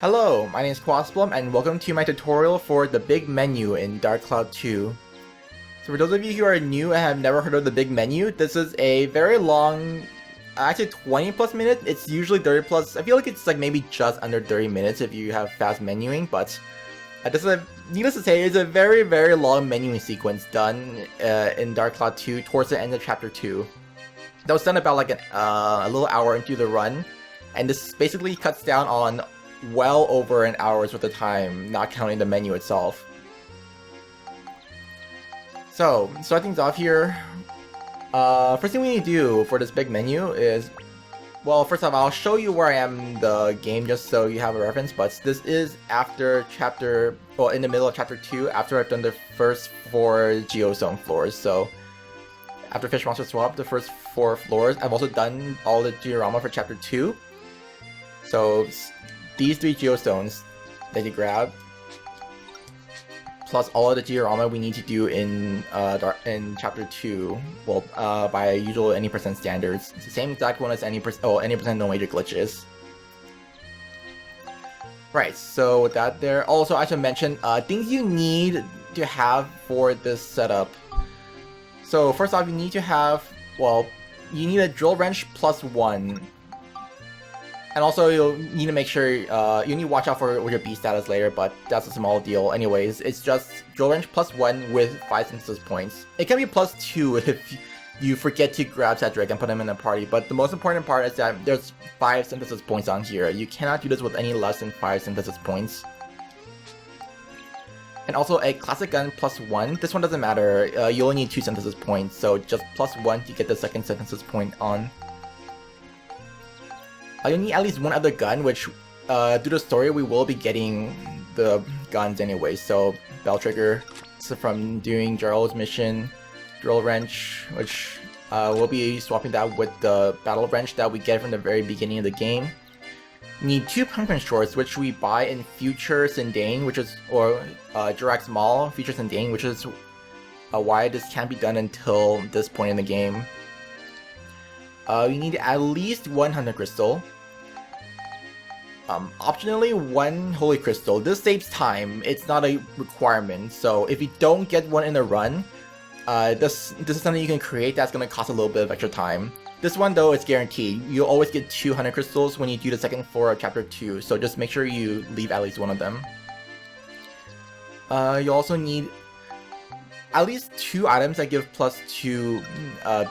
Hello, my name is Qazplm and welcome to my tutorial for the big menu in Dark Cloud 2. So for those of you who are new and have never heard of the big menu, this is a very long, actually 20 plus minutes. It's usually 30 plus. I feel like it's like maybe just under 30 minutes if you have fast menuing, but this is needless to say, it's a very long menuing sequence done in Dark Cloud 2 towards the end of chapter 2. That was done about like a little hour into the run, and this basically cuts down on well over an hour's worth of time, not counting the menu itself. So, start things off here. First thing we need to do for this big menu is, well, first off, I'll show you where I am in the game just so you have a reference, but this is after in the middle of chapter 2, after I've done the first 4 geozone floors. So, after Fish Monster Swap, the first 4 floors, I've also done all the diorama for chapter 2. So, these 3 geostones that you grab, plus all of the diorama we need to do in chapter 2, well, by usual any percent standards. It's the same exact one as any percent no major glitches. Right, so with that there, also I should mention things you need to have for this setup. So first off, you need to have, well, you need a drill wrench plus 1. And also, you'll need to make sure, you need to watch out for your B status later, but that's a small deal. Anyways, it's just drill wrench plus 1 with 5 synthesis points. It can be plus 2 if you forget to grab Cedric and put him in a party, but the most important part is that there's 5 synthesis points on here. You cannot do this with any less than 5 synthesis points. And also a classic gun plus 1. This one doesn't matter. You only need 2 synthesis points, so just plus 1 to get the second synthesis point on. You need at least one other gun, which, due to the story, we will be getting the guns anyway. So, Bell Trigger, so from doing Jarl's mission, Drill Wrench, which we'll be swapping that with the Battle Wrench that we get from the very beginning of the game. You need 2 Pumpkin Shorts, which we buy in Future Sindane, which is, or Jirax Mall, Future Sindane, which is why this can't be done until this point in the game. You need at least 1 Hunter Crystal. Optionally, 1 Holy Crystal. This saves time. It's not a requirement. So if you don't get one in a run, this is something you can create that's going to cost a little bit of extra time. This one though, it's guaranteed. You'll always get 2 Hunter Crystals when you do the second floor of chapter 2. So just make sure you leave at least one of them. You also need at least 2 items that give plus 2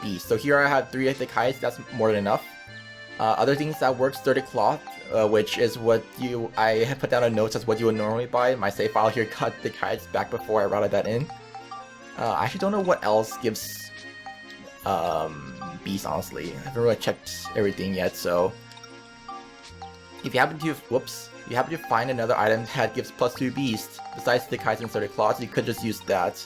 beasts. So here I have 3 Thick Hides, that's more than enough. Other things that work, Sturdy Cloth, which is what I have put down a note as what you would normally buy. My save file here got Thick Hides back before I routed that in. I actually don't know what else gives beasts, honestly. I haven't really checked everything yet, so if you happen to, find another item that gives plus 2 beasts, besides Thick Hides and Sturdy Claws, you could just use that.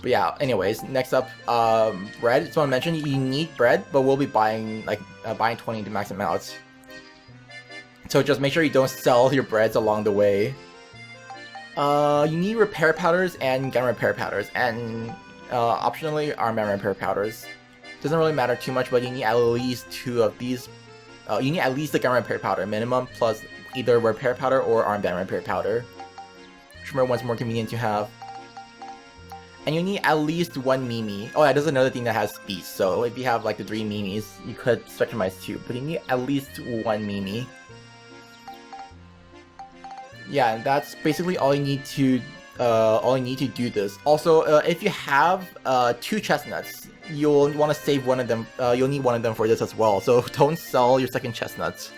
But yeah, anyways, next up, bread. Just want to mention, you need bread, but we'll be buying, buying 20 to max them out. So just make sure you don't sell your breads along the way. You need repair powders and gun repair powders, and optionally, armband repair powders. Doesn't really matter too much, but you need at least 2 of these. You need at least the gun repair powder minimum, plus either repair powder or armband repair powder. Whichever one's more convenient to have. And you need at least 1 Mimi. Oh yeah, there's another thing that has beasts, so if you have like the 3 Mimis, you could spectrumize 2, but you need at least 1 Mimi. Yeah, and that's basically all you need to do this. Also, if you have 2 chestnuts, you'll want to save one of them. You'll need one of them for this as well, so don't sell your second chestnut.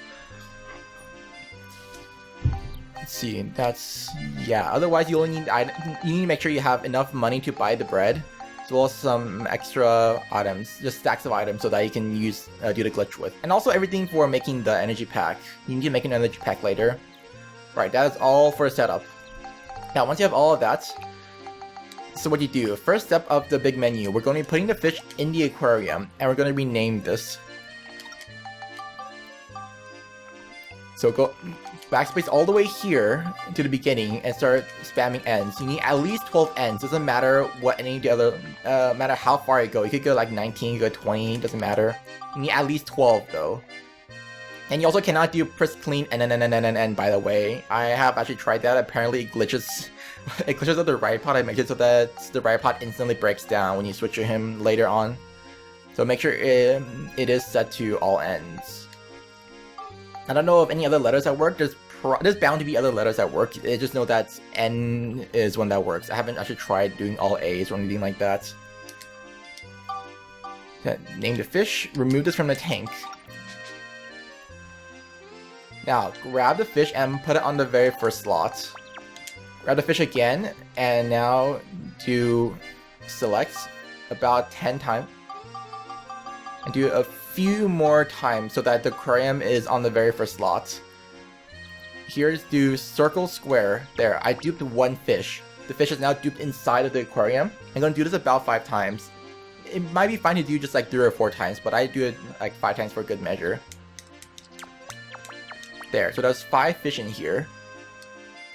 Let's see, that's, yeah, otherwise you only need, you need to make sure you have enough money to buy the bread, as well as some extra items, just stacks of items so that you can use, do the glitch with. And also everything for making the energy pack. You need to make an energy pack later. Right, that is all for setup. Now once you have all of that, so what you do, first step of the big menu, we're going to be putting the fish in the aquarium, and we're going to rename this. So go backspace all the way here to the beginning and start spamming ends. You need at least 12 ends. Doesn't matter what any of the other, matter how far you go. You could go like 19, you could go 20, doesn't matter. You need at least 12 though. And you also cannot do press clean and by the way. I have actually tried that. Apparently it glitches up the Ridepod. I make it so that the Ridepod instantly breaks down when you switch to him later on. So make sure it is set to all ends. I don't know of any other letters that work. There's bound to be other letters that work. I just know that N is one that works. I haven't actually tried doing all A's or anything like that. Name the fish. Remove this from the tank. Now, grab the fish and put it on the very first slot. Grab the fish again, and now do select about 10 times. And do a few more times so that the aquarium is on the very first slot. Here's do circle square. There, I duped one fish. The fish is now duped inside of the aquarium. I'm gonna do this about 5 times. It might be fine to do just like 3 or 4 times, but I do it like 5 times for good measure. There, so there's 5 fish in here.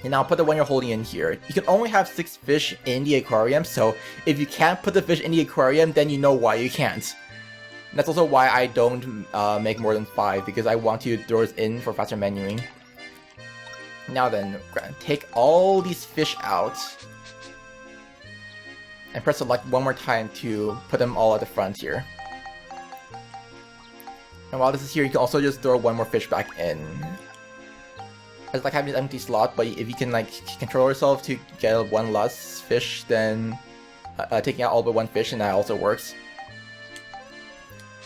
And now put the one you're holding in here. You can only have 6 fish in the aquarium, so if you can't put the fish in the aquarium, then you know why you can't. And that's also why I don't make more than 5, because I want to throw this in for faster menuing. Now then, take all these fish out. And press select one more time to put them all at the front here. And while this is here, you can also just throw one more fish back in. I just like having an empty slot, but if you can like control yourself to get one less fish, then taking out all but one fish, and that also works.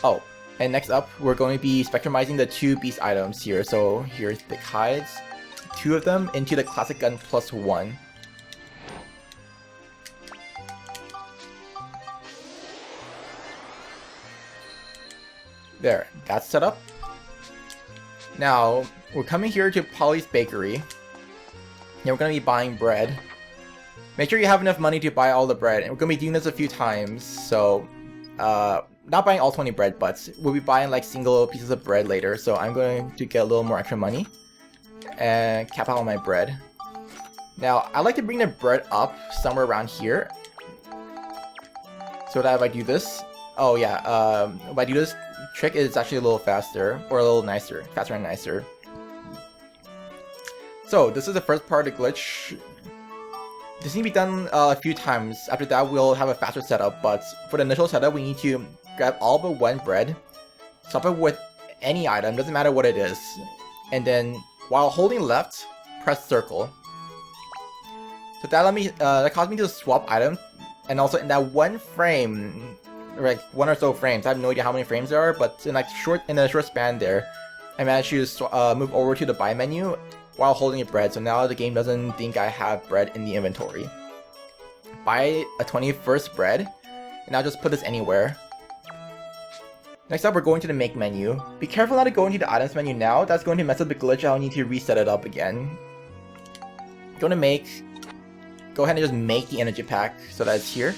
Oh, and next up, we're going to be spectrumizing the 2 beast items here. So here's the hides, 2 of them into the classic gun +1. There, that's set up. Now, we're coming here to Polly's Bakery. And we're going to be buying bread. Make sure you have enough money to buy all the bread. And we're going to be doing this a few times. So, not buying all 20 bread, but we'll be buying like single pieces of bread later. So I'm going to get a little more extra money. And cap out on my bread. Now, I like to bring the bread up somewhere around here. So that if I do this... Oh yeah, if I do this trick, it's actually a little faster, or a little nicer, faster and nicer. So this is the first part of the glitch. This needs to be done a few times. After that, we'll have a faster setup, but for the initial setup, we need to grab all but one bread, swap it with any item, doesn't matter what it is, and then while holding left, press circle. So that caused me to swap items, and also in that one frame, like 1 or so frames. I have no idea how many frames there are, but in a short span there, I managed to move over to the buy menu while holding a bread. So now the game doesn't think I have bread in the inventory. Buy a 21st bread, and I'll just put this anywhere. Next up, we're going to the make menu. Be careful not to go into the items menu now. That's going to mess up the glitch. I'll need to reset it up again. Go to make. Go ahead and just make the energy pack so that it's here.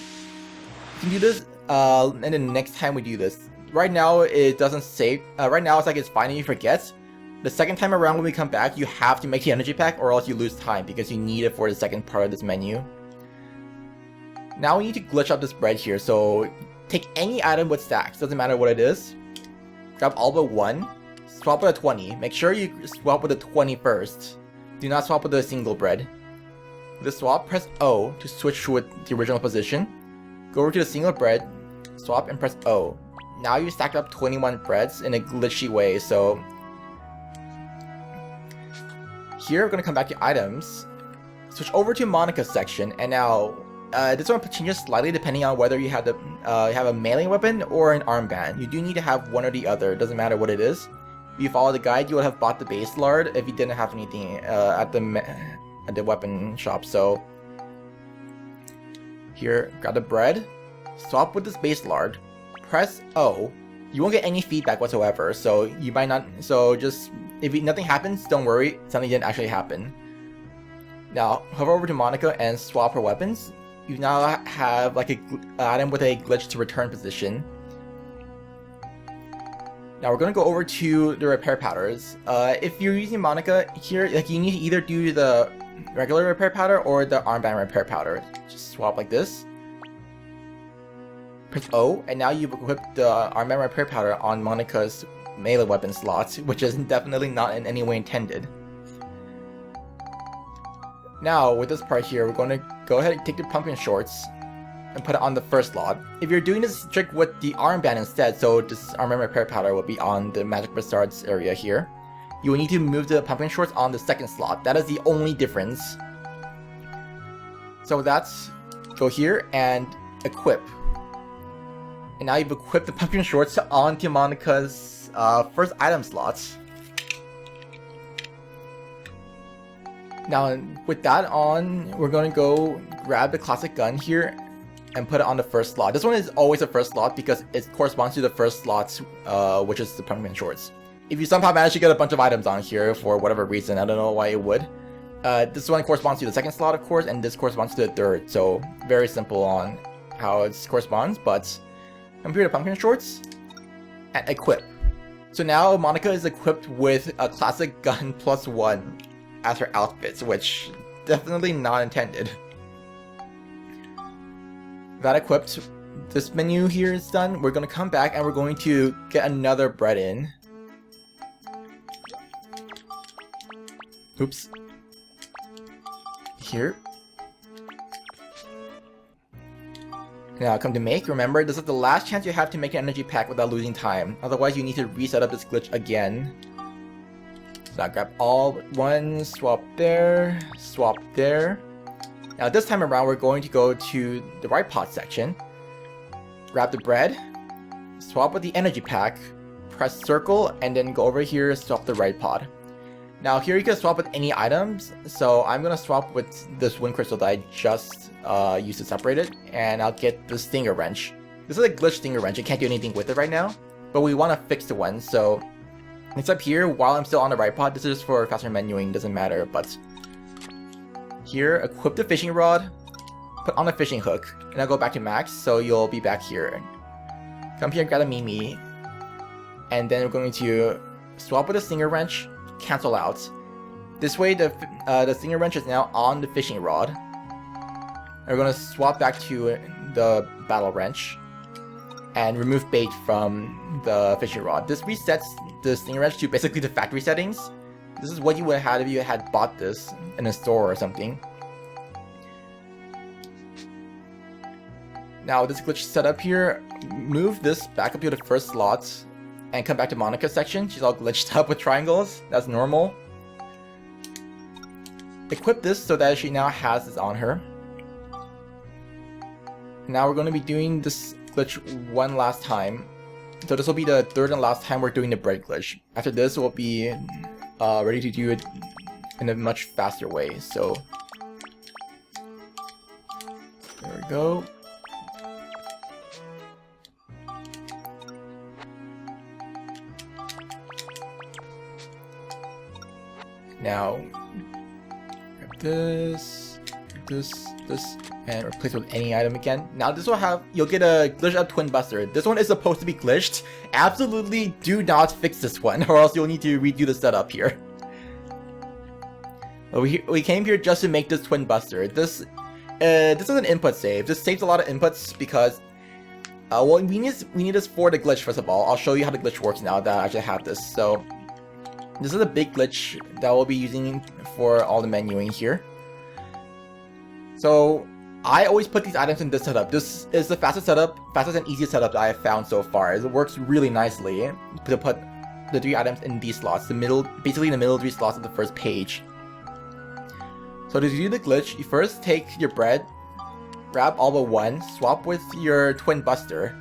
You can do this. And then next time we do this. Right now it doesn't save. Right now it's like it's fine and you forget. The second time around when we come back, you have to make the energy pack or else you lose time because you need it for the second part of this menu. Now we need to glitch up this bread here. So take any item with stacks, doesn't matter what it is. Grab all but one. Swap with a 20. Make sure you swap with a 20 first. Do not swap with a single bread. With the swap, press O to switch with the original position. Go over to the single bread, swap and press O. Now you stacked up 21 breads in a glitchy way, so... Here we're going to come back to items, switch over to Monica's section, and now this one changes slightly depending on whether you have a mailing weapon or an armband. You do need to have one or the other, doesn't matter what it is. If you follow the guide, you would have bought the base lard if you didn't have anything at the weapon shop, so... Here, grab the bread, swap with this base lard, press O. You won't get any feedback whatsoever, so you might not. So just if nothing happens, don't worry, something didn't actually happen. Now hover over to Monica and swap her weapons. You now have like an item with a glitch to return position. Now we're gonna go over to the repair powders. If you're using Monica here, like you need to either do the regular repair powder or the armband repair powder. Just swap like this. Press O, and now you've equipped the armband repair powder on Monica's melee weapon slots, which is definitely not in any way intended. Now, with this part here, we're going to go ahead and take the pumpkin shorts and put it on the first slot. If you're doing this trick with the armband instead, so this armband repair powder will be on the magic bazaar's area here, you will need to move the pumpkin shorts on the second slot. That is the only difference. So that's go here and equip. And now you've equipped the pumpkin shorts onto Monika's first item slots. Now with that on, we're going to go grab the classic gun here and put it on the first slot. This one is always the first slot because it corresponds to the first slot, which is the pumpkin shorts. If you somehow manage to get a bunch of items on here for whatever reason, I don't know why it would. This one corresponds to the second slot, of course, and this corresponds to the third. So very simple on how it corresponds, but come here to pumpkin shorts and equip. So now Monika is equipped with a classic gun +1 as her outfits, which definitely not intended. That equipped, this menu here is done. We're going to come back and we're going to get another bread in. Oops. Here. Now come to make. Remember, this is the last chance you have to make an energy pack without losing time. Otherwise, you need to reset up this glitch again. So now grab all one, swap there, swap there. Now this time around, we're going to go to the Ridepod section. Grab the bread, swap with the energy pack, press circle, and then go over here, swap the Ridepod. Now here you can swap with any items, so I'm going to swap with this wind crystal that I just used to separate it, and I'll get the stinger wrench. This is a glitch stinger wrench, I can't do anything with it right now, but we want to fix the one, so it's up here while I'm still on the Ridepod. This is just for faster menuing, doesn't matter, but here, equip the fishing rod, put on a fishing hook, and I'll go back to max, so you'll be back here. Come here and grab a Mimi, and then we're going to swap with the stinger wrench, cancel out. This way the stinger wrench is now on the fishing rod. And we're going to swap back to the battle wrench and remove bait from the fishing rod. This resets the stinger wrench to basically the factory settings. This is what you would have had if you had bought this in a store or something. Now this glitch setup here, move this back up to the first slot and come back to Monika's section. She's all glitched up with triangles. That's normal. Equip this so that she now has this on her. Now we're going to be doing this glitch one last time. So this will be the third and last time we're doing the bread glitch. After this, we'll be ready to do it in a much faster way. So there we go. Now grab this, and replace it with any item again. Now this will have, you'll get a glitch up twin buster. This one is supposed to be glitched. Absolutely do not fix this one, or else you'll need to redo the setup here. But we came here just to make this twin buster. This is an input save. This saves a lot of inputs because well, we need this for the glitch first of all. I'll show you how the glitch works now that I actually have this. So this is a big glitch that we'll be using for all the menuing here. So I always put these items in this setup. This is the fastest and easiest setup that I have found so far. It works really nicely to put the 3 items in these slots, basically the middle 3 slots of the first page. So to do the glitch, you first take your bread, grab all but one, swap with your twin buster,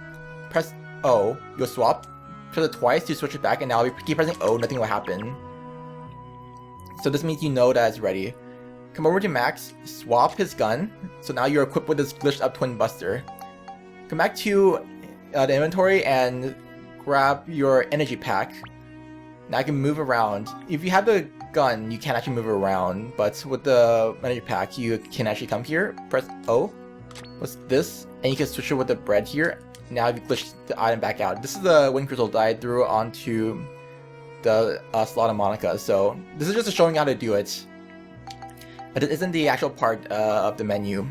press O, you'll swap, press it twice to switch it back, and now if you keep pressing O, nothing will happen. So this means you know that it's ready. Come over to Max, swap his gun, so now you're equipped with this glitched up twin buster. Come back to the inventory and grab your energy pack. Now I can move around. If you have the gun, you can't actually move around, but with the energy pack, you can actually come here, press O, what's this, and you can switch it with the bread here. Now you glitch the item back out. This is the wind crystal that I threw onto the slot of Monika, so this is just showing you how to do it. But it isn't the actual part of the menu.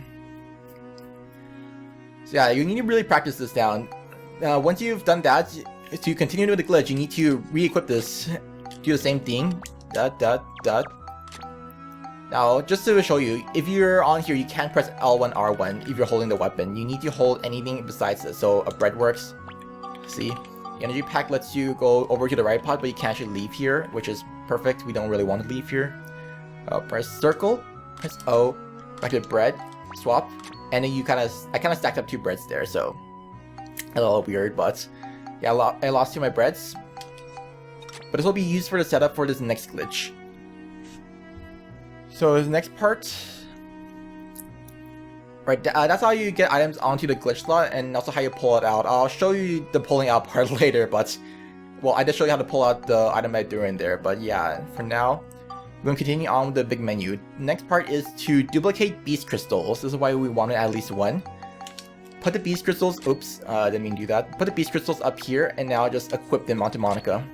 So yeah, you need to really practice this down. Once you've done that, to continue with the glitch, you need to re-equip this. Do the same thing. Now, just to show you, if you're on here, you can't press L1, R1 if you're holding the weapon. You need to hold anything besides this. So a bread works. See? The energy pack lets you go over to the Ridepod, but you can't actually leave here, which is perfect. We don't really want to leave here. Press circle, press O, back to bread, swap, and then I kind of stacked up 2 breads there, so a little weird, but yeah, I lost 2 of my breads. But this will be used for the setup for this next glitch. So the next part, right, that's how you get items onto the glitch slot, and also how you pull it out. I'll show you the pulling out part later, but, well, I did show you how to pull out the item I threw in there, but yeah, for now, we're going to continue on with the big menu. The next part is to duplicate beast crystals. This is why we wanted at least 1. Put the beast crystals, oops, didn't mean to do that. Put the beast crystals up here, and now just equip them onto Monica.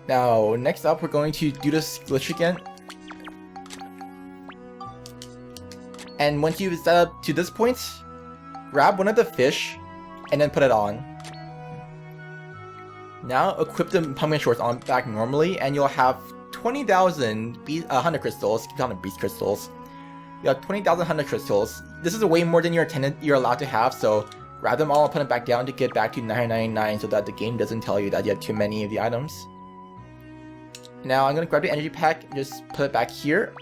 Now, next up, we're going to do this glitch again. And once you've set up to this point, grab one of the fish, and then put it on. Now, equip the pumpkin shorts on back normally, and you'll have 20,000 hunter crystals, keep counting beast crystals. You have 20,000 hunter crystals. This is way more than you're allowed to have, so grab them all and put them back down to get back to 999 so that the game doesn't tell you that you have too many of the items. Now I'm going to grab the energy pack, just put it back here,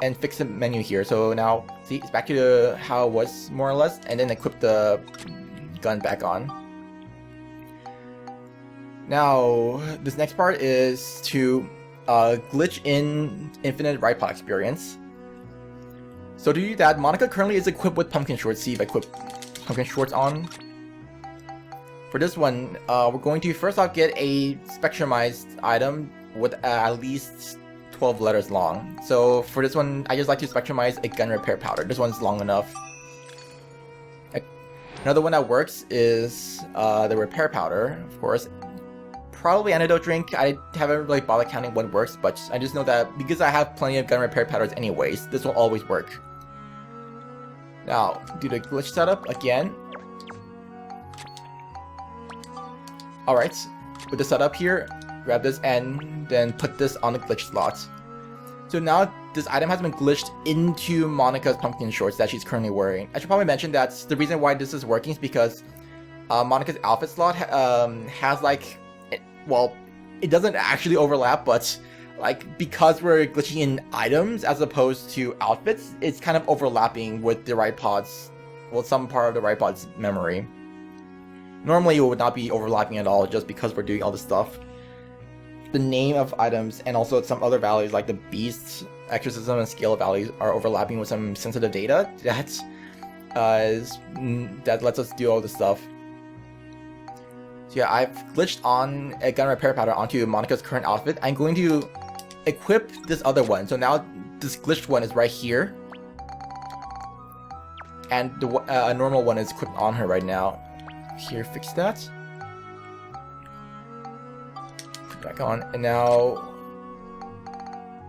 and fix the menu here. So now, see, it's back to how it was, more or less, and then equip the gun back on. Now, this next part is to glitch in infinite Ridepod experience. So to do that, Monica currently is equipped with pumpkin shorts. See if I equip pumpkin shorts on. For this one, we're going to first off get a spectrumized item with at least 12 letters long. So for this one, I just like to spectrumize a gun repair powder. This one's long enough. Another one that works is the repair powder, of course. Probably antidote drink. I haven't really bothered counting what works, but I just know that because I have plenty of gun repair powders anyways, this will always work. Now, do the glitch setup again. Alright, with the setup here, grab this and then put this on the glitch slot. So now this item has been glitched into Monica's pumpkin shorts that she's currently wearing. I should probably mention that the reason why this is working is because Monica's outfit slot has like, well, it doesn't actually overlap, but like because we're glitching in items as opposed to outfits, it's kind of overlapping with the Ridepod's, well, some part of the Ridepod's memory. Normally it would not be overlapping at all just because we're doing all this stuff. The name of items and also some other values like the beast, exorcism, and scale values are overlapping with some sensitive data that lets us do all this stuff. So yeah, I've glitched on a gun repair powder onto Monica's current outfit. I'm going to equip this other one. So now this glitched one is right here, and the a normal one is equipped on her right now. Here, fix that. Back on, and now,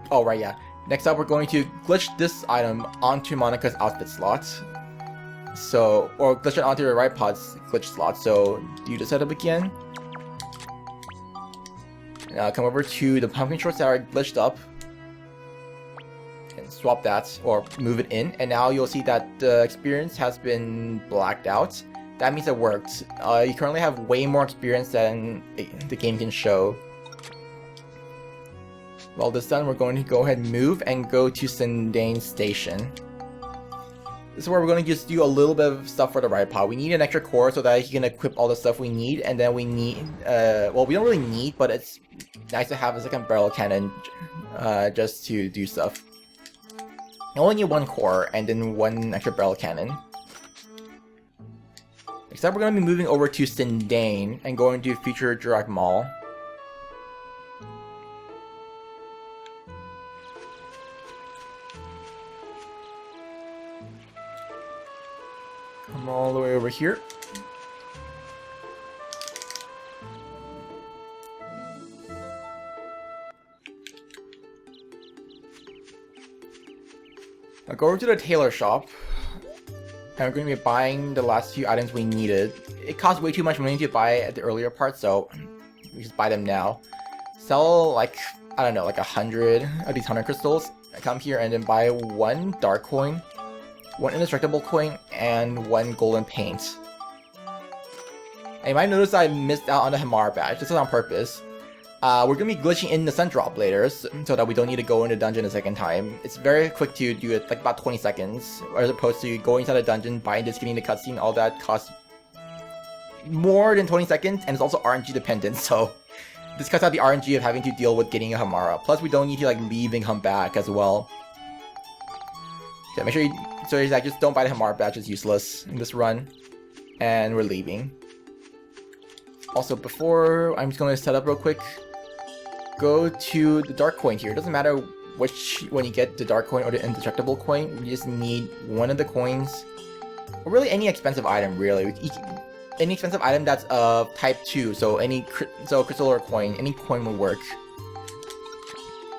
oh right, yeah. Next up, we're going to glitch this item onto Monica's outfit slot. So, or glitch it onto the Ridepod's glitch slot. So, do the setup again. Now come over to the pumpkin shorts that are glitched up, and swap that, or move it in. And now you'll see that the experience has been blacked out. That means it worked. You currently have way more experience than the game can show. Well, this done, we're going to go ahead and move and go to Sindane Station. This is where we're going to just do a little bit of stuff for the Ridepod. We need an extra core so that he can equip all the stuff we need, and then we need, well, we don't really need, but it's nice to have a second barrel cannon just to do stuff. You only need 1 core and then 1 extra barrel cannon. Next up, we're going to be moving over to Sindane and going to Future Direct Mall. Come all the way over here. Now go over to the tailor shop. And we're going to be buying the last few items we needed. It costs way too much money to buy at the earlier part, so we just buy them now. Sell like, I don't know, like 100 of these 100 crystals. I come here and then buy 1 dark coin, 1 indestructible coin, and 1 golden paint. And you might notice I missed out on the Hamara badge. This is on purpose. We're going to be glitching in the sun drop later, so that we don't need to go into the dungeon a second time. It's very quick to do it, like about 20 seconds, as opposed to going inside the dungeon, buying this, getting the cutscene, all that costs more than 20 seconds, and it's also RNG dependent, so this cuts out the RNG of having to deal with getting a Hamara. Plus, we don't need to like leave and come back as well. So make sure you, just don't buy the Hamara badge, it's useless in this run. And we're leaving. Also, before, I'm just going to set up real quick. Go to the dark coin here. It doesn't matter which when you get the dark coin or the indestructible coin. We just need 1 of the coins, or really any expensive item. Really, any expensive item that's type 2. So crystal or coin, any coin will work.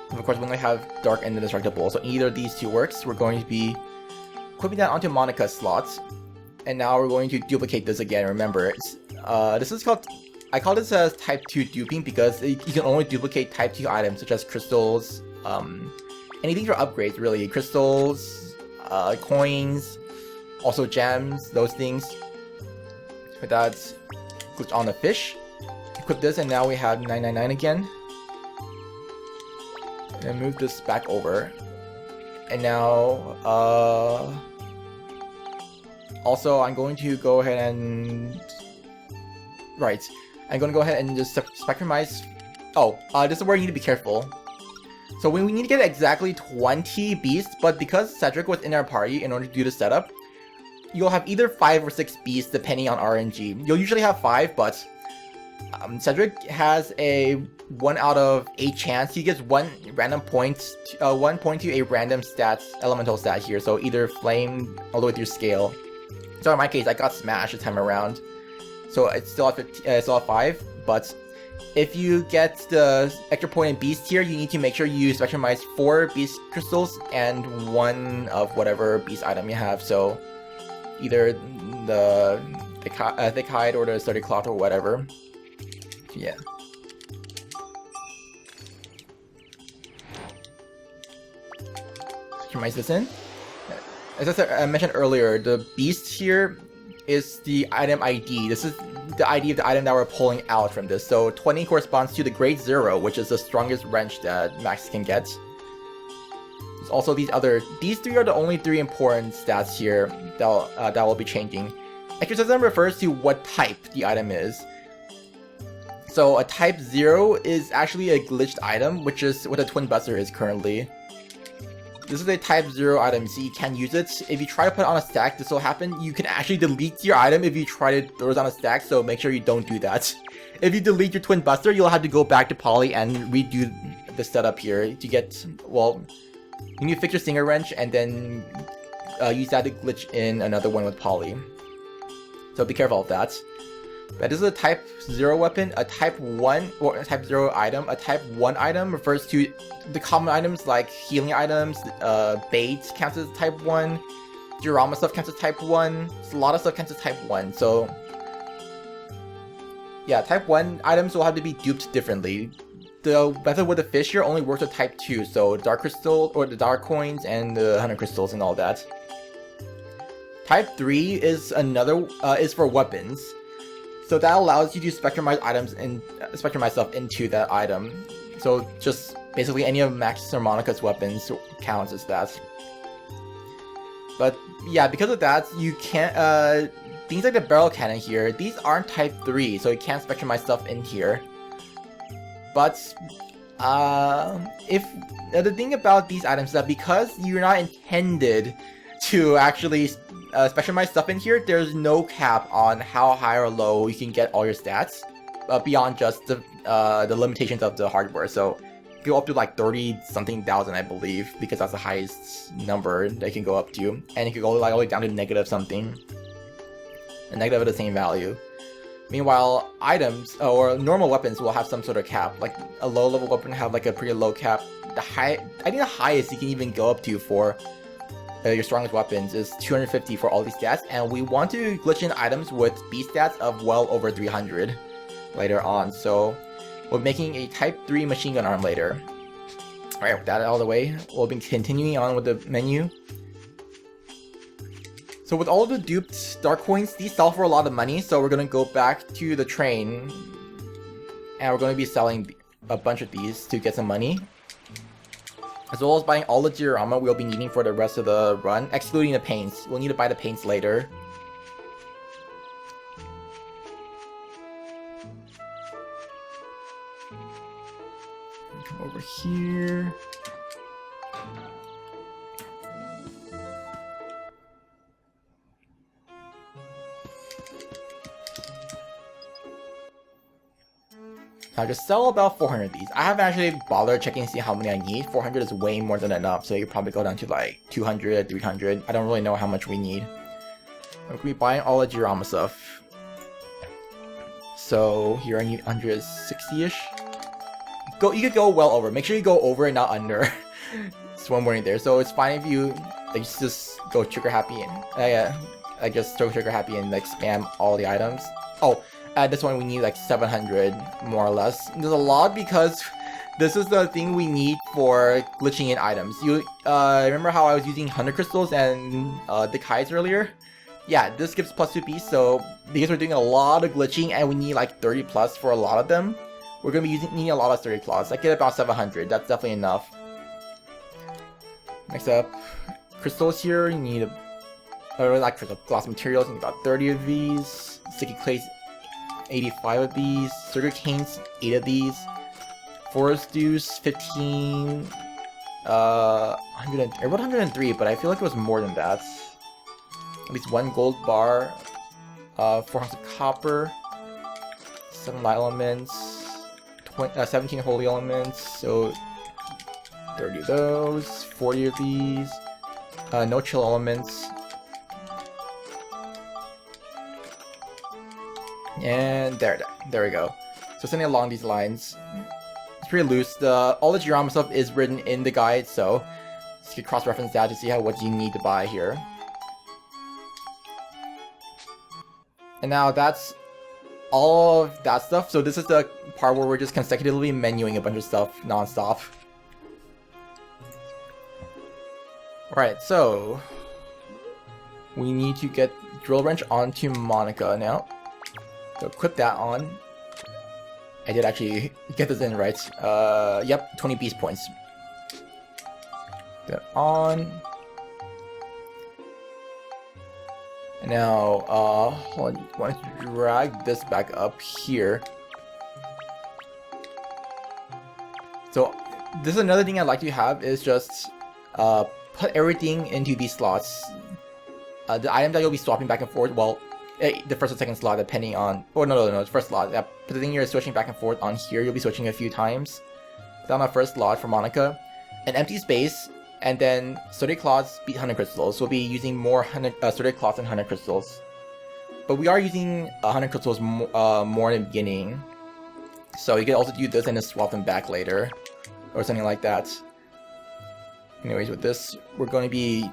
And of course, we're going to have dark and indestructible. So either of these 2 works. We're going to be equipping that onto Monica's slots, and now we're going to duplicate this again. Remember, this is called. I call this as type 2 duping because you can only duplicate type 2 items such as crystals, anything for upgrades really, crystals, coins, also gems, those things. With that, glitch on the fish, equip this, and now we have 999 again. And move this back over. And now, also I'm going to go ahead and... Right. I'm going to go ahead and just spectrumize... Oh, this is where you need to be careful. So we need to get exactly 20 beasts, but because Cedric was in our party in order to do the setup, you'll have either 5 or 6 beasts depending on RNG. You'll usually have 5, but Cedric has a 1 out of 8 chance. He gets 1 random point, 1 point to a random elemental stat here, so either flame all the way through scale. So in my case, I got smashed this time around. So it's still at 5, but if you get the extra point in beast here, you need to make sure you spectrumize 4 beast crystals and 1 of whatever beast item you have. So either the thick hide or the sturdy cloth or whatever. Yeah. Spectrumize this in. As I mentioned earlier, the beast here is the item ID. This is the ID of the item that we're pulling out from this. So 20 corresponds to the grade 0, which is the strongest wrench that Max can get. There's also these 3 are the only 3 important stats here that will be changing. Exorcism refers to what type the item is. So a type 0 is actually a glitched item, which is what a Twin Buster is currently. This is a type 0 item, so you can't use it. If you try to put it on a stack, this will happen. You can actually delete your item if you try to throw it on a stack, so make sure you don't do that. If you delete your Twin Buster, you'll have to go back to Poly and redo the setup here to get, well, you need to fix your Stinger Wrench and then use that to glitch in another one with Poly. So be careful of that. But this is a type 0 weapon, a type 1, or a type 0 item. A type 1 item refers to the common items like healing items, bait counts as type 1, diorama stuff counts as type 1, a lot of stuff counts as type 1, so... Yeah, type 1 items will have to be duped differently. The method with the fish here only works with type 2, so dark crystal, or the dark coins, and the 100 crystals and all that. Type 3 is is for weapons. So that allows you to spectrumize items and spectrumize stuff into that item. So just basically any of Max or Monica's weapons counts as that. But yeah, because of that, you can't things like the barrel cannon here, these aren't type 3, so you can't spectrumize stuff in here. But if the thing about these items is that because you're not intended to actually spectrumize stuff in here, there's no cap on how high or low you can get all your stats beyond just the limitations of the hardware. So you can go up to like 30-something thousand, I believe, because that's the highest number they can go up to, and you can go like all the way down to negative something, a negative of the same value. Meanwhile, items or normal weapons will have some sort of cap. Like a low-level weapon have like a pretty low cap. I think the highest you can even go up to for your strongest weapons is 250 for all these stats, and we want to glitch in items with speed stats of well over 300 later on. So we're making a Type 3 machine gun arm later. Alright, with that out of the way, we'll be continuing on with the menu. So with all of the duped dark coins, these sell for a lot of money, so we're going to go back to the train, and we're going to be selling a bunch of these to get some money. As well as buying all the diorama we'll be needing for the rest of the run, excluding the paints. We'll need to buy the paints later. Come over here. I'll just sell about 400 of these. I haven't actually bothered checking to see how many I need. 400 is way more than enough, so you could probably go down to like 200, 300. I don't really know how much we need. We'll be buying all the diorama stuff. So here I need 160-ish. You could go well over. Make sure you go over and not under. It's one warning there. So it's fine if you like just go trigger happy and I just go trigger happy and like spam all the items. Oh. At this one we need like 700 more or less. There's a lot because this is the thing we need for glitching in items. You remember how I was using 100 crystals and Gatekeys earlier? Yeah, this gives plus 2 piece, so because we're doing a lot of glitching and we need like 30 plus for a lot of them, we're going to be needing a lot of 30 claws. I get about 700, that's definitely enough. Next up, crystals here, you need not crystal, glass materials, you need about 30 of these. Sticky clays, 85 of these, sugar canes, 8 of these, forest dews, 15, 103, but I feel like it was more than that. At least 1 gold bar, 4 ounces of copper, 7 light elements, 17 holy elements, so 30 of those, 40 of these, no chill elements. And there we go. So sending along these lines, it's pretty loose. All the diorama stuff is written in the guide, so you can cross-reference that to see what you need to buy here. And now that's all of that stuff. So this is the part where we're just consecutively menuing a bunch of stuff non-stop. Alright, so we need to get drill wrench onto Monica now. So equip that on. I did actually get this in right. Yep, 20 beast points. That on. And now, hold on, I want to drag this back up here. So this is another thing I'd like to have is just put everything into these slots. The item that you'll be swapping back and forth, well, the first or second slot depending on, oh no, the first slot. But the thing you're switching back and forth on here, you'll be switching a few times. Down the first slot for Monica, an empty space, and then sturdy claws beat 100 crystals. So we'll be using more sturdy claws than 100 crystals. But we are using 100 crystals more in the beginning. So you can also do this and then swap them back later, or something like that. Anyways, with this, we're going to be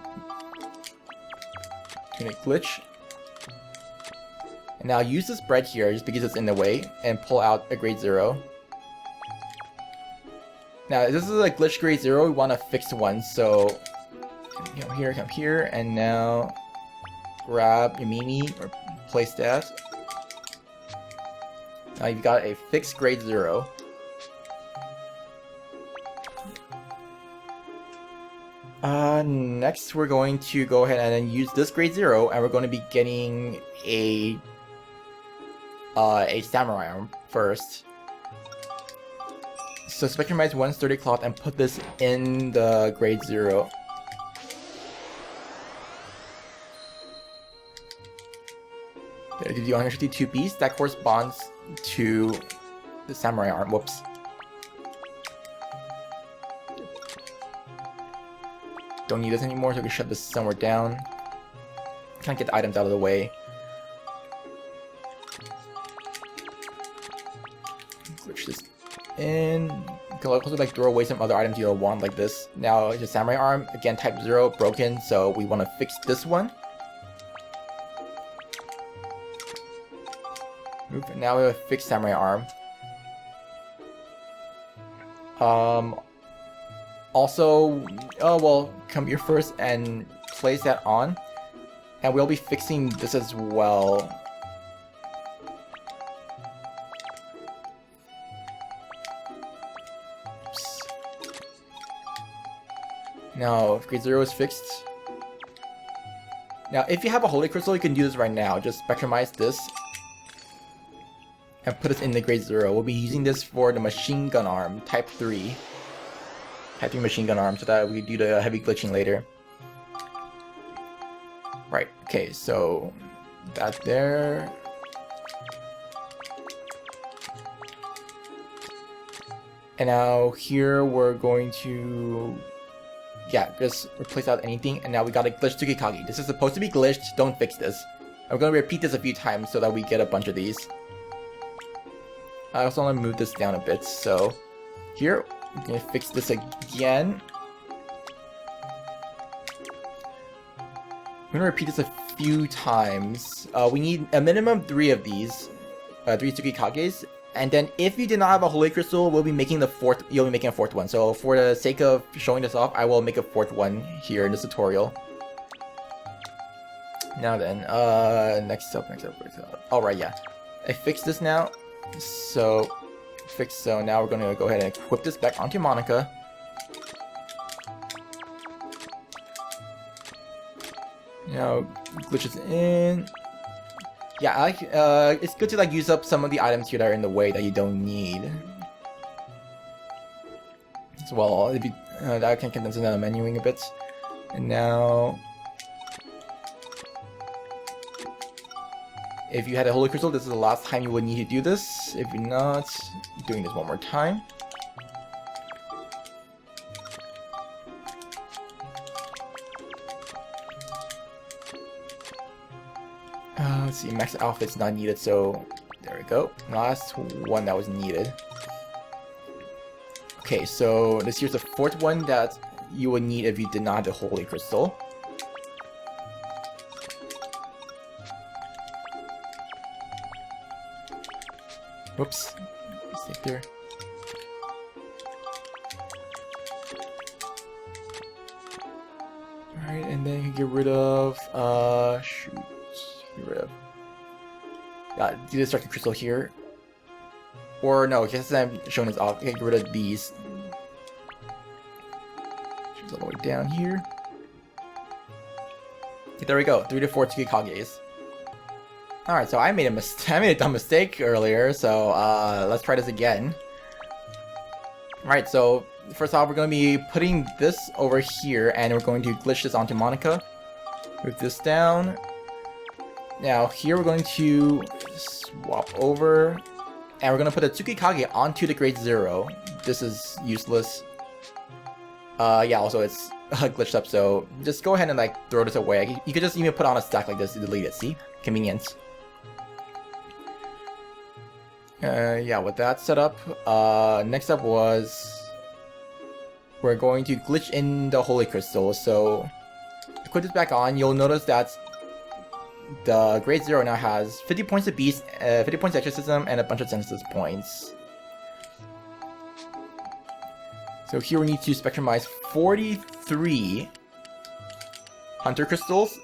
doing a glitch. And now use this bread here, just because it's in the way, and pull out a grade 0. Now, this is a glitch grade 0, we want a fixed one, so come here, and now grab your Mimi, or place that. Now you've got a fixed grade 0. Next we're going to go ahead and then use this grade 0, and we're going to be getting a samurai arm first. So spectrumize 1 sturdy cloth and put this in the grade 0. There, give you 152 piece. That corresponds to the samurai arm. Whoops. Don't need this anymore, so we can shut this somewhere down. Can't get the items out of the way. Glitch this in. can also like throw away some other items you don't want, like this. Now it's a samurai arm, again type 0, broken, so we want to fix this one. Now we have a fixed samurai arm. Also, well, come here first and place that on. And we'll be fixing this as well. Oops. Now, if grade 0 is fixed. Now, if you have a holy crystal, you can do this right now. Just spectrumize this. And put it in the grade 0. We'll be using this for the machine gun arm, type 3. Type 3 machine gun arm, so that we can do the heavy glitching later. Right, okay, so that there. And now here we're going to, yeah, just replace out anything. And now we got a glitch Tsukikage. This is supposed to be glitched, don't fix this. I'm going to repeat this a few times so that we get a bunch of these. I also want to move this down a bit, so here, I'm going to fix this again. I'm going to repeat this a few times. We need a minimum 3 of these, 3 Tsukikages, and then if you did not have a holy crystal, we'll be making the 4th, you'll be making a 4th one. So for the sake of showing this off, I will make a 4th one here in this tutorial. Now then, next up. Alright, yeah. I fixed this now. So now we're going to go ahead and equip this back onto Monica. Now glitches in. Yeah, I like it's good to like use up some of the items here that are in the way that you don't need. As well, if you, that can condense another menuing a bit. And now, if you had a holy crystal, this is the last time you would need to do this. If you're not, doing this one more time. Let's see, max outfit's not needed, so there we go. Last one that was needed. Okay, so this here's the 4th one that you would need if you did not have the holy crystal. Whoops, mistake there. Alright, and then you get rid of, shoot. Get rid of. Do the destructive crystal here. Or no, because I'm showing this off. Get rid of these. All the way down here. Okay, there we go. 3 to 4 Tsukikages. Alright, so I made a dumb mistake earlier, so let's try this again. Alright, so first off, we're going to be putting this over here, and we're going to glitch this onto Monica. Move this down. Now here we're going to swap over, and we're going to put a Tsukikage onto the grade 0. This is useless. Yeah, also it's glitched up, so just go ahead and like throw this away. You could just even put on a stack like this to delete it, see? Convenience. Yeah, with that set up, next up was we're going to glitch in the holy crystal. So to put this back on, you'll notice that the grade 0 now has 50 points of beast, 50 points of exorcism, and a bunch of senses points. So here we need to spectrumize 43 hunter crystals,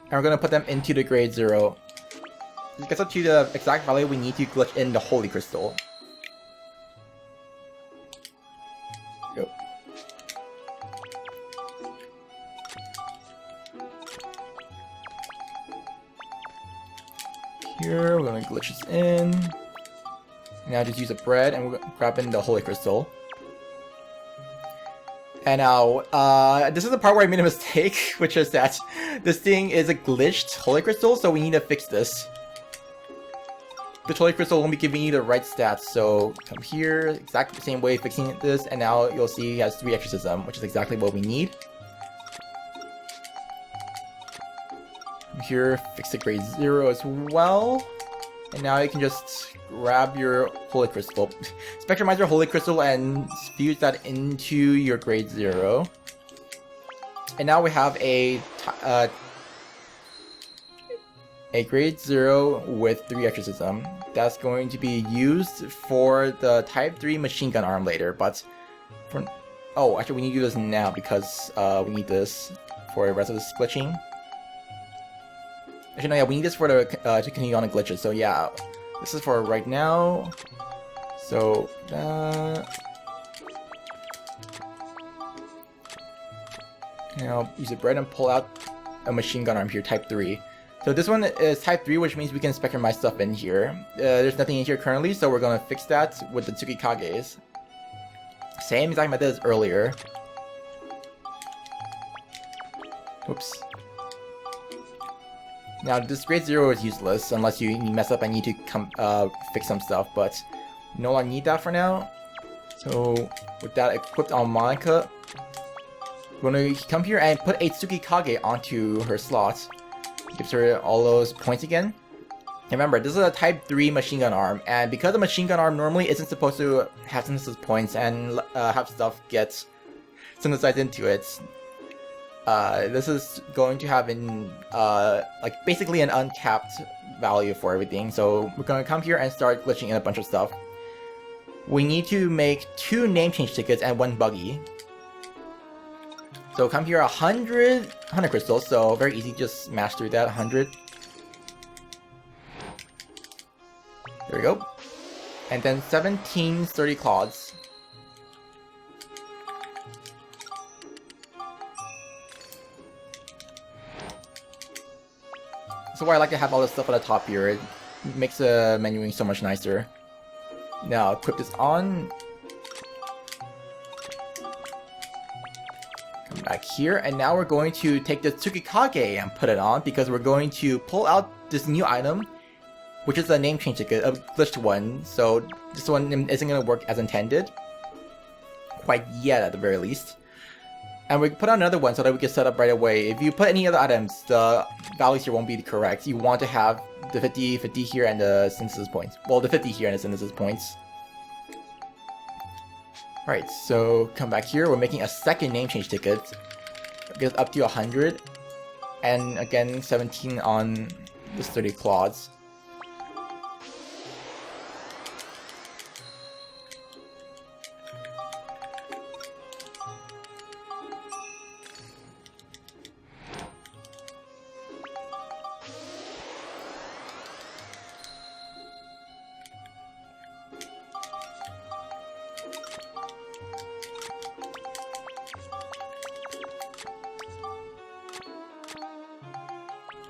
and we're going to put them into the grade 0. This gets up to the exact value we need to glitch in the holy crystal. Go. Here, we're going to glitch this in. Now just use a bread and we're going to grab in the holy crystal. And now, this is the part where I made a mistake, which is that this thing is a glitched holy crystal, so we need to fix this. The holy crystal won't be giving you the right stats, so come here, exactly the same way fixing this, and now you'll see it has 3 exorcism, which is exactly what we need. Come here, fix the grade 0 as well. And now you can just grab your Holy Crystal, Spectrumize your Holy Crystal and fuse that into your grade 0. And now we have a grade 0 with 3 exorcism. That's going to be used for the type 3 machine gun arm later, but for... Oh, actually we need to do this now because we need this for the rest of this glitching. Actually, no, yeah, we need this for the to continue on the glitches. So yeah, this is for right now. So now use the bread and pull out a machine gun arm here, type 3. So this one is type 3, which means we can spectrumize stuff in here. There's nothing in here currently, so we're gonna fix that with the Tsukikages. Same exact method as earlier. Oops. Now this grade 0 is useless unless you mess up and need to fix some stuff, but no longer need that for now. So with that equipped on Monica, we're gonna come here and put a Tsukikage onto her slot. Gives her all those points again. And remember, this is a type 3 machine gun arm, and because the machine gun arm normally isn't supposed to have synthesis points and have stuff get synthesized into it, this is going to have like basically an uncapped value for everything. So we're going to come here and start glitching in a bunch of stuff. We need to make 2 name change tickets and 1 buggy. So come here, 100 crystals, so very easy, just smash through that, 100. There we go. And then 17 sturdy clods. So why I like to have all this stuff at the top here. It makes the menuing so much nicer. Now equip this on. Come back here, and now we're going to take the Tsukikage and put it on because we're going to pull out this new item, which is a name change ticket, a glitched one. So this one isn't going to work as intended, quite yet at the very least. And we put on another one so that we can set up right away. If you put any other items, the values here won't be correct. You want to have the 50 here and the synthesis points. Well, the 50 here and the synthesis points. Alright, so come back here. We're making a second name change ticket. Get up to 100. And again, 17 on the sturdy claws.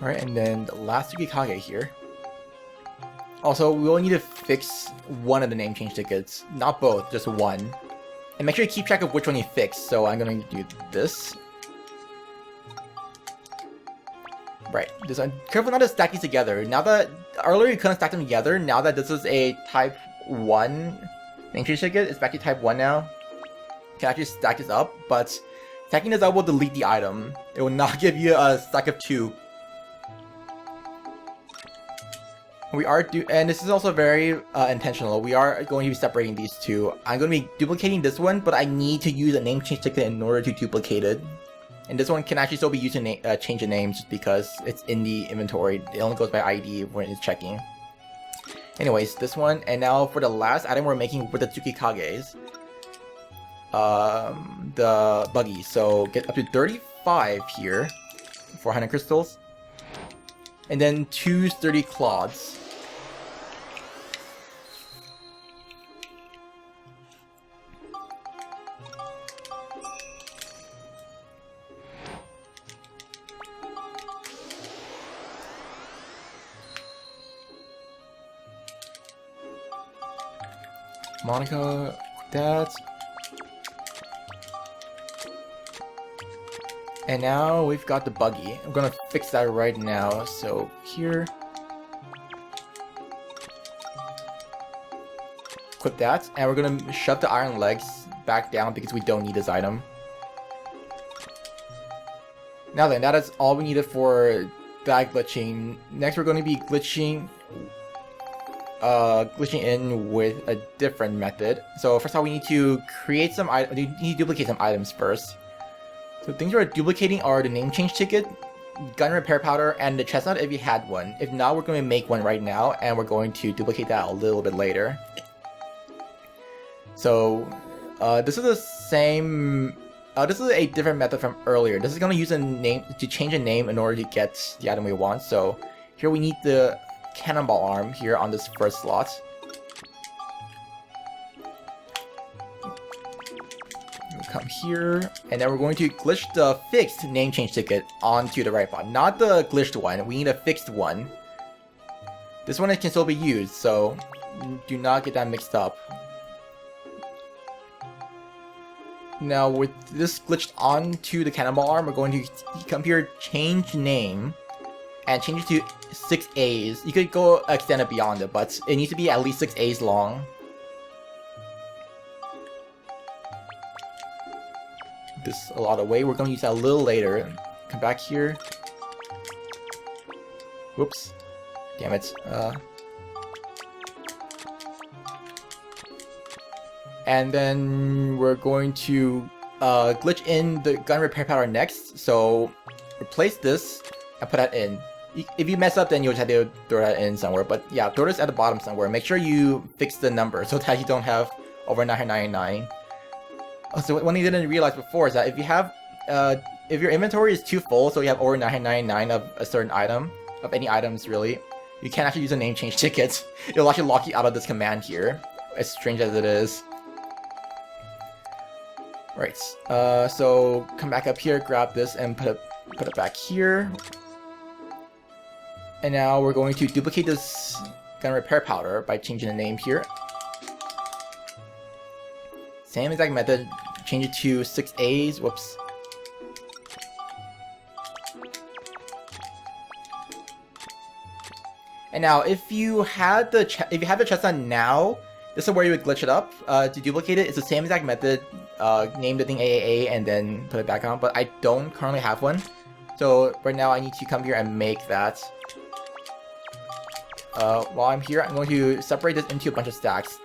Alright, and then the last Tsukikage here. Also, we will need to fix one of the name change tickets. Not both, just one. And make sure you keep track of which one you fix. So I'm going to do this. Right, this one. Careful not to stack these together. Now that earlier you couldn't stack them together, now that this is a type 1 name change ticket, it's back to type 1 now. You can actually stack this up, but stacking this up will delete the item. It will not give you a stack of 2. We are and this is also very intentional. We are going to be separating these two. I'm going to be duplicating this one, but I need to use a name change ticket in order to duplicate it. And this one can actually still be used to change the name just because it's in the inventory. It only goes by ID when it's checking. Anyways, this one, and now for the last item we're making with the Tsukikages, the buggy. So get up to 35 here, 400 crystals, and then 2 sturdy clods. Monica, that. And now we've got the buggy. I'm gonna fix that right now. So here. Equip that. And we're gonna shove the iron legs back down because we don't need this item. Now then, that is all we needed for that glitching. Next we're going to be glitching glitching in with a different method. So first of all, we need to create some we need to duplicate some items first. So things we're duplicating are the name change ticket, gun repair powder, and the chestnut if you had one. If not, we're going to make one right now, and we're going to duplicate that a little bit later. So this is the same. This is a different method from earlier. This is going to use a name to change a name in order to get the item we want. So here we need the cannonball arm here on this first slot. We'll come here, and then we're going to glitch the fixed name change ticket onto the Ridepod. Not the glitched one. We need a fixed one. This one can still be used, so do not get that mixed up. Now with this glitched onto the cannonball arm, we're going to come here, change name, and change it to 6 A's. You could go extend it beyond it, but it needs to be at least 6 A's long. This a lot of weight. We're going to use that a little later. Come back here. Whoops. Damn it. And then we're going to glitch in the gun repair powder next. So replace this and put that in. If you mess up, then you'll just have to throw that in somewhere. But yeah, throw this at the bottom somewhere. Make sure you fix the number so that you don't have over 999. So one thing I didn't realize before is that if you have, if your inventory is too full, so you have over 999 of a certain item, of any items really, you can't actually use a name change ticket. It'll actually lock you out of this command here, as strange as it is. Right, so come back up here, grab this, and put it back here. And now we're going to duplicate this gun repair powder by changing the name here. Same exact method, change it to 6 A's, whoops. And now, if you have the chestnut now, this is where you would glitch it up. To duplicate it, it's the same exact method. Name the thing AAA and then put it back on, but I don't currently have one. So right now I need to come here and make that. While I'm here, I'm going to separate this into a bunch of stacks.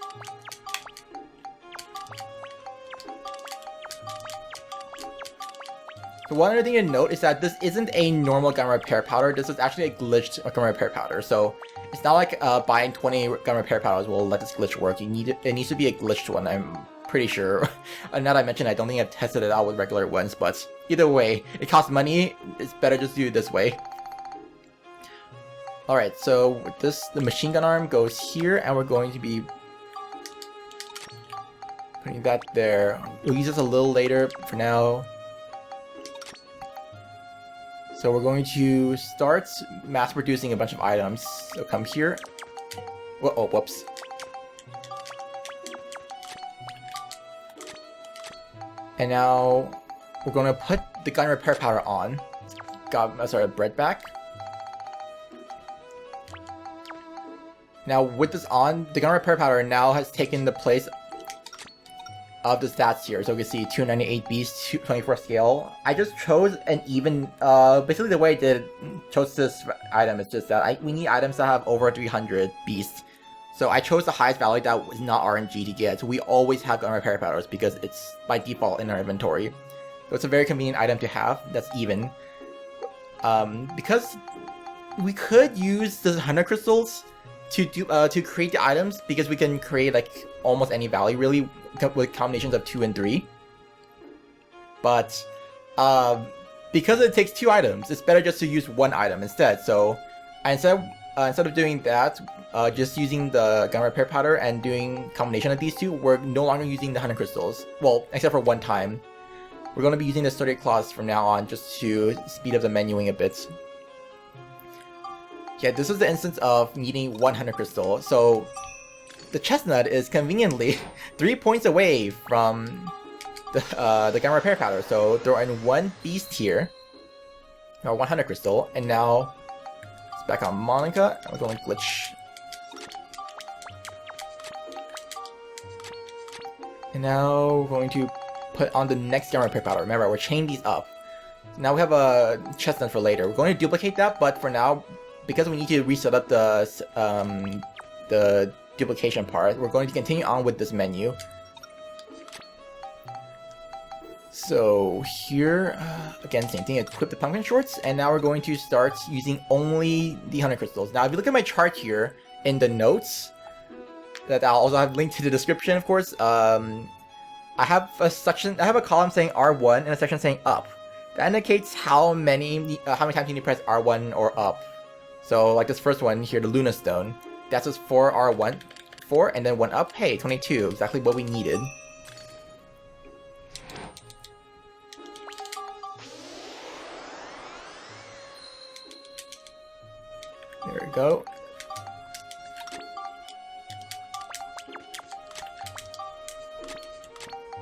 So one other thing to note is that this isn't a normal gun repair powder. This is actually a glitched gun repair powder. So it's not like buying 20 gun repair powders will let this glitch work. It needs to be a glitched one, I'm pretty sure. Now that I mentioned, I don't think I've tested it out with regular ones, but either way, it costs money. It's better just to do it this way. Alright, so with this, the machine gun arm goes here, and we're going to be putting that there. We'll use this a little later. For now, so we're going to start mass producing a bunch of items. So come here. Oh, whoops. And now we're going to put the gun repair powder on. Sorry, bread back. Now with this on, the gun repair powder now has taken the place of the stats here. So you can see 298 beast, 24 scale. I just chose an even, basically the way I chose this item is just that we need items that have over 300 beast. So I chose the highest value that was not RNG to get. So we always have gun repair powders because it's by default in our inventory. So it's a very convenient item to have that's even. Because we could use the 100 crystals to create the items, because we can create like almost any value really with combinations of 2 and 3. But because it takes 2 items, it's better just to use 1 item instead. So instead of doing that, just using the gun repair powder and doing combination of these two, we're no longer using the 100 crystals. Well, except for one time. We're going to be using the sturdy claws from now on just to speed up the menuing a bit. Yeah, this is the instance of needing 100 crystal. So the chestnut is conveniently 3 points away from the gun repair powder. So throw in 1 beast here, or 100 crystal, and now it's back on Monica. And we're going to glitch. And now we're going to put on the next gun repair powder. Remember, we're chaining these up. Now we have a chestnut for later. We're going to duplicate that, but for now, because we need to reset up the the duplication part. We're going to continue on with this menu. So here, again, same thing, equip the pumpkin shorts, and now we're going to start using only the 100 crystals. Now, if you look at my chart here in the notes, that I'll also have linked to the description, of course, I have a column saying R1 and a section saying up. That indicates how many times you need to press R1 or up. So, like this first one here, the Luna Stone, that's just 4 R1, 4, and then 1 up. Hey, 22, exactly what we needed. There we go.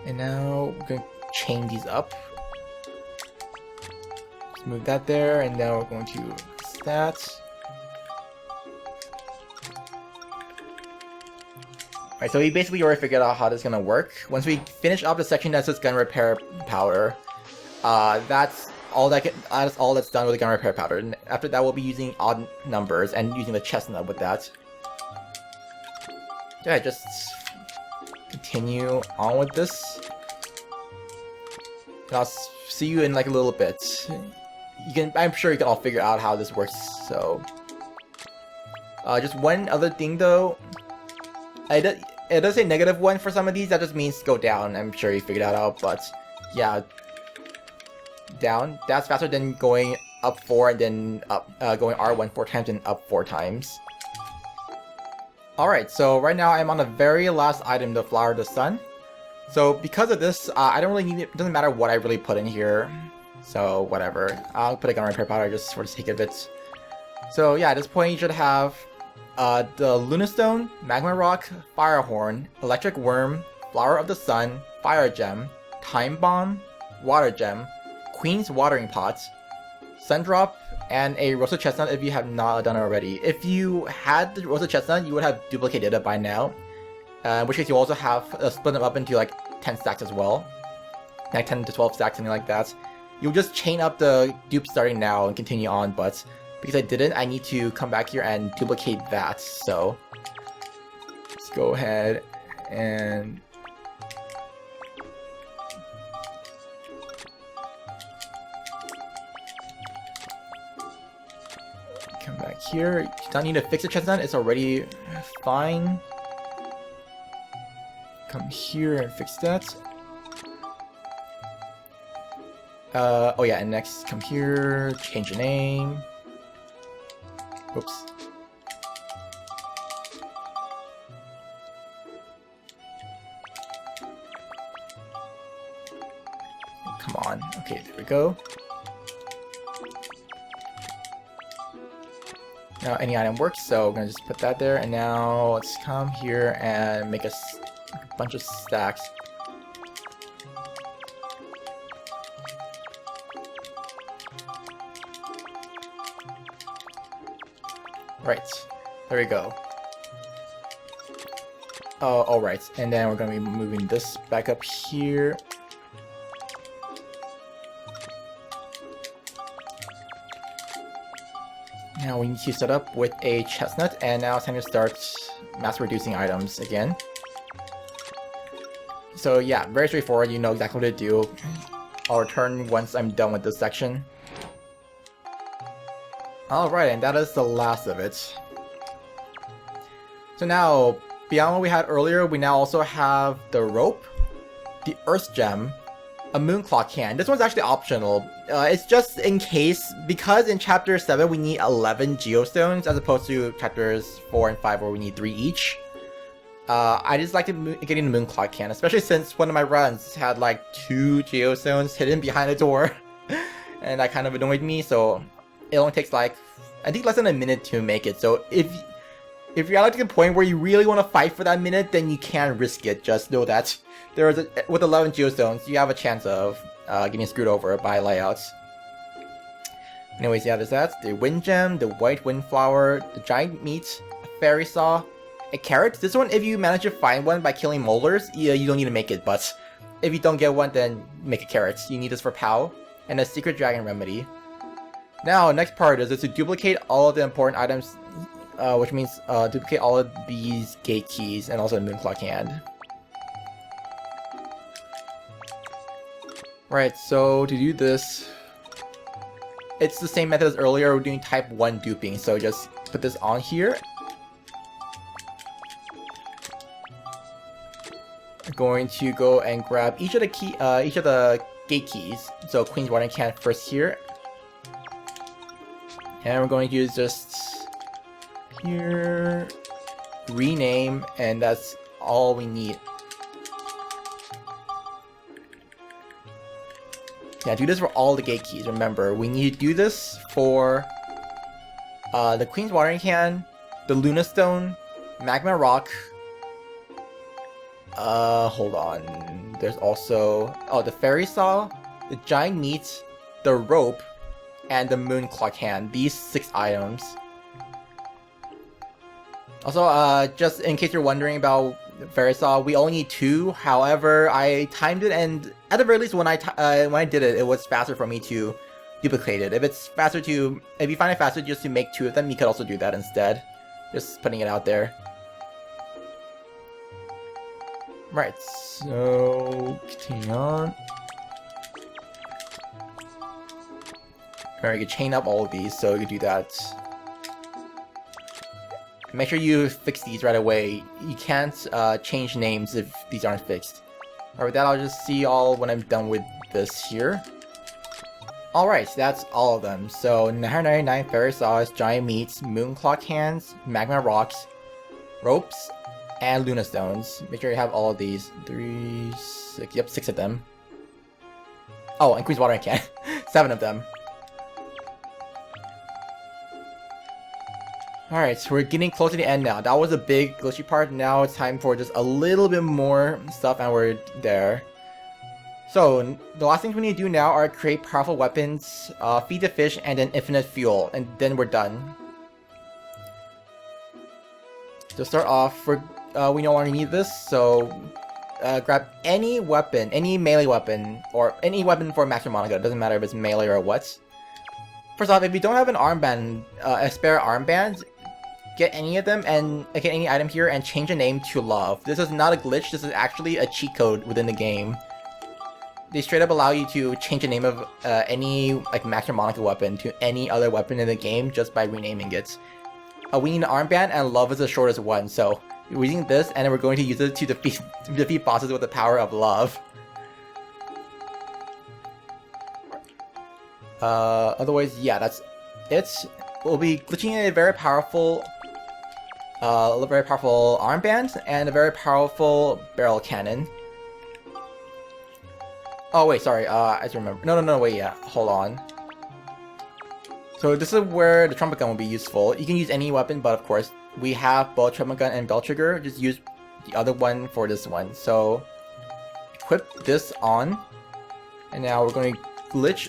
And now we're going to chain these up. Just move that there, and now we're going to stats. Alright, so we basically already figured out how this is going to work. Once we finish up the section that's just gun repair powder, that's all that's done with the gun repair powder. And after that, we'll be using odd numbers and using the chestnut with that. Yeah, just continue on with this. And I'll see you in like a little bit. I'm sure you can all figure out how this works. So, just one other thing though. It does say -1 for some of these. That just means go down. I'm sure you figured that out. But yeah, down. That's faster than going up 4 and then up, going R1 4 times and up 4 times. Alright, so right now I'm on the very last item, the Flower of the Sun. So because of this, I don't really need it. It doesn't matter what I really put in here. So whatever. I'll put a gun repair powder just for the sake of it. So yeah, at this point you should have the Lunastone, Magma Rock, Fire Horn, Electric Worm, Flower of the Sun, Fire Gem, Time Bomb, Water Gem, Queen's Watering Pot, Sundrop, and a Roasted Chestnut if you have not done it already. If you had the Roasted Chestnut, you would have duplicated it by now. In which case you also have split them up into like 10 stacks as well. Like 10 to 12 stacks, something like that. You'll just chain up the dupes starting now and continue on, but because I didn't, I need to come back here and duplicate that. So let's go ahead and come back here. You don't need to fix the chestnut, it's already fine. Come here and fix that. Oh yeah, and next come here, change the name. Oops. Come on. Okay, there we go. Now any item works, so I'm gonna just put that there, and now let's come here and make a bunch of stacks. Right, there we go. Oh, alright, and then we're gonna be moving this back up here. Now we need to set up with a chestnut, and now it's time to start mass reducing items again. So yeah, very straightforward, you know exactly what to do. I'll return once I'm done with this section. Alright, and that is the last of it. So now, beyond what we had earlier, we now also have the rope, the earth gem, a moon clock can. This one's actually optional. It's just in case, because in chapter 7 we need 11 geostones as opposed to chapters 4 and 5 where we need 3 each. I just like getting the moon clock can, especially since one of my runs had like 2 geostones hidden behind the door. And that kind of annoyed me, so it only takes like, I think less than a minute to make it. So if you're at like the point where you really want to fight for that minute, then you can risk it. Just know that with 11 geostones, you have a chance of getting screwed over by layouts. Anyways, yeah, there's that. The wind gem, the white wind flower, the giant meat, a fairy saw, a carrot. This one, if you manage to find one by killing molars, yeah, you don't need to make it. But if you don't get one, then make a carrot. You need this for POW. And a secret dragon remedy. Now, next part is to duplicate all of the important items which means duplicate all of these gate keys and also the moon clock hand. Right, so to do this, it's the same method as earlier. We're doing type 1 duping, so just put this on here. I'm going to go and grab each of the gate keys. So Queen's Watering Can first here, and we're going to use just here, rename, and that's all we need. Yeah, do this for all the gate keys. Remember, we need to do this for the Queen's Watering Can, the Luna Stone, Magma Rock. Hold on. There's also the Fairy Saw, the Giant Meat, the Rope, and the Moon Clock Hand. These 6 items. Also, just in case you're wondering about Fairy Saw, we only need 2. However, I timed it, and at the very least, when I did it, it was faster for me to duplicate it. If you find it faster just to make 2 of them, you could also do that instead. Just putting it out there. Right, so continue on. Alright, you can chain up all of these, so you can do that. Make sure you fix these right away. You can't change names if these aren't fixed. Alright, with that, I'll just see y'all when I'm done with this here. Alright, so that's all of them. So 999 Fairy Saws, Giant Meats, Moon Clock Hands, Magma Rocks, Ropes, and Luna Stones. Make sure you have all of these. 3, 6, yep, 6 of them. Oh, and Queen's Watering Can. 7 of them. Alright, so we're getting close to the end now. That was a big glitchy part. Now it's time for just a little bit more stuff and we're there. So, the last things we need to do now are create powerful weapons, feed the fish, and then infinite fuel. And then we're done. To start off, we no longer need this, so grab any weapon, any melee weapon, or any weapon for Master Monica. It doesn't matter if it's melee or what. First off, if you don't have an armband, a spare armband, get any of them and get any item here and change the name to Love. This is not a glitch, this is actually a cheat code within the game. They straight up allow you to change the name of any like Master Monica weapon to any other weapon in the game just by renaming it. We need an armband and Love is the shortest one, so we're using this and then we're going to use it to defeat bosses with the power of Love. Otherwise, yeah, that's it. We'll be glitching a very powerful armband and a very powerful barrel cannon. Oh wait, sorry. I just remember. No, wait, yeah. Hold on. So this is where the trumpet gun will be useful. You can use any weapon, but of course we have both trumpet gun and bell trigger. Just use the other one for this one. So equip this on, and now we're going to glitch.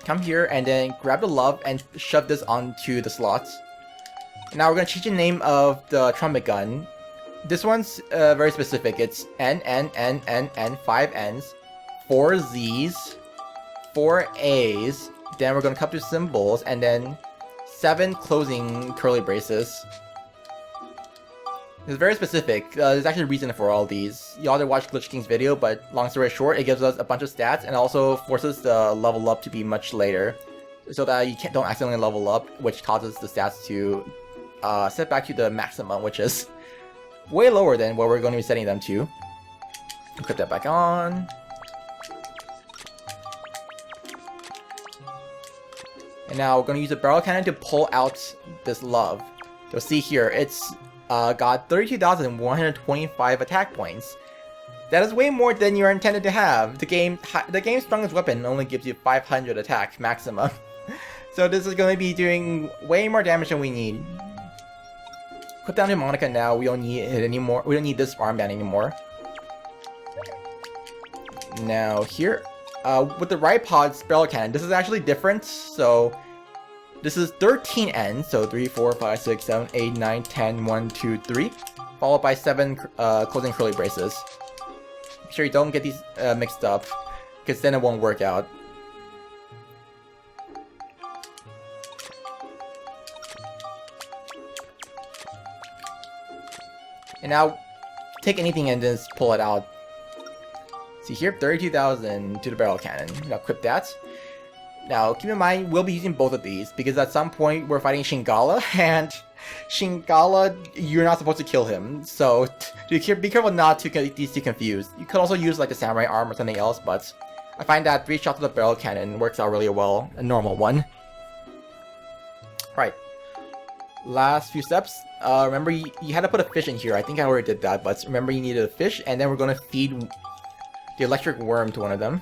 Come here and then grab the Love and shove this onto the slots. Now we're going to change the name of the trumpet gun. This one's very specific. It's N, 5 N's, 4 Z's, 4 A's. Then we're going to cut through symbols and then 7 closing curly braces. It's very specific. There's actually a reason for all these. You ought to watch GlitchKing's video, but long story short, it gives us a bunch of stats and also forces the level up to be much later, so that you don't accidentally level up, which causes the stats to set back to the maximum, which is way lower than what we're going to be setting them to. Equip that back on. And now we're going to use a barrel cannon to pull out this Love. You'll see here, it's got 32,125 attack points. That is way more than you're intended to have. The game's strongest weapon only gives you 500 attack maximum. So this is going to be doing way more damage than we need. Put down Monica now. We don't need it anymore. We don't need this armband anymore. Now here, with the Ridepod barrel cannon, this is actually different. So this is 13 N, so 3, 4, 5, 6, 7, 8, 9, 10, 1, 2, 3, followed by 7 closing curly braces. Make sure you don't get these mixed up, because then it won't work out. And now, take anything and just pull it out. See here, 32,000 to the barrel cannon. Now equip that. Now, keep in mind, we'll be using both of these, because at some point we're fighting Shingala, and Shingala, you're not supposed to kill him, so be careful not to get these two confused. You could also use like a samurai arm or something else, but I find that 3 shots with the barrel cannon works out really well, a normal one. Right. Last few steps. Remember, you had to put a fish in here. I think I already did that, but remember you needed a fish, and then we're going to feed the electric worm to one of them.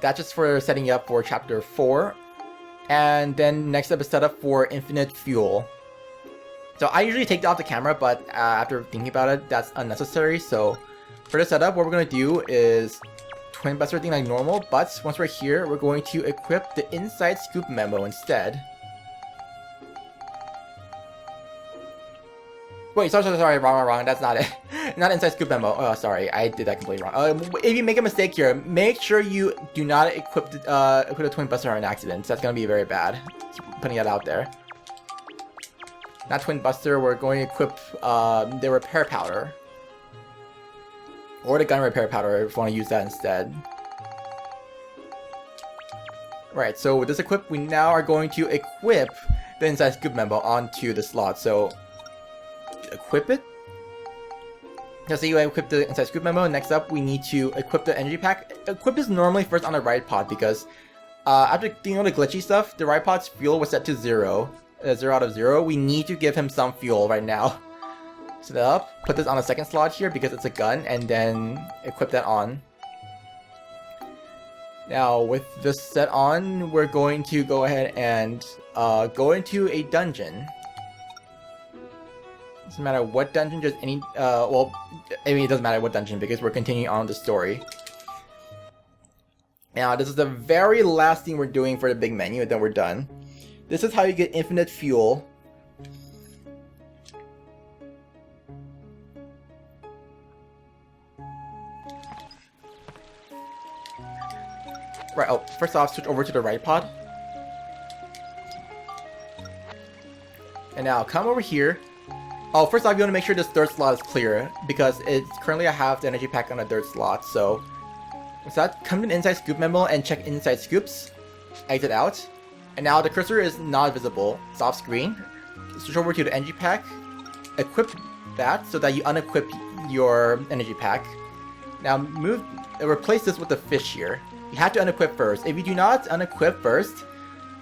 That's just for setting you up for chapter 4. And then next up is set up for infinite fuel. So I usually take off the camera, but after thinking about it, that's unnecessary. So for the setup, what we're going to do is twin bust everything like normal, but once we're here, we're going to equip the inside scoop memo instead. Wait, sorry, wrong, that's not it. Not inside scoop memo. Oh, sorry, I did that completely wrong. If you make a mistake here, make sure you do not equip the twin buster on an accident. That's gonna be very bad. Just putting that out there. Not twin buster, we're going to equip the repair powder. Or the gun repair powder if you want to use that instead. Right, so with this equip, we now are going to equip the inside scoop memo onto the slot. So equip it. Now, so you equip the inside scoop memo. Next up, we need to equip the energy pack. Equip is normally first on the Ridepod because after doing all the glitchy stuff, the Ridepod's fuel was set to 0. 0 out of 0. We need to give him some fuel right now. Set it up. Put this on the second slot here because it's a gun, and then equip that on. Now, with this set on, we're going to go ahead and go into a dungeon. Doesn't matter what dungeon, just any, well, I mean, it doesn't matter what dungeon because we're continuing on the story. Now, this is the very last thing we're doing for the big menu, and then we're done. This is how you get infinite fuel. Right, oh, first off, switch over to the Ridepod. And now, come over here. Oh, first off, you want to make sure this third slot is clear, because it's currently I have the energy pack on the third slot, so... What's that? Come to the inside scoop memo and check inside scoops. Exit out. And now the cursor is not visible. It's off screen. Switch over to the energy pack. Equip that so that you unequip your energy pack. Now replace this with the fish here. You have to unequip first. If you do not unequip first,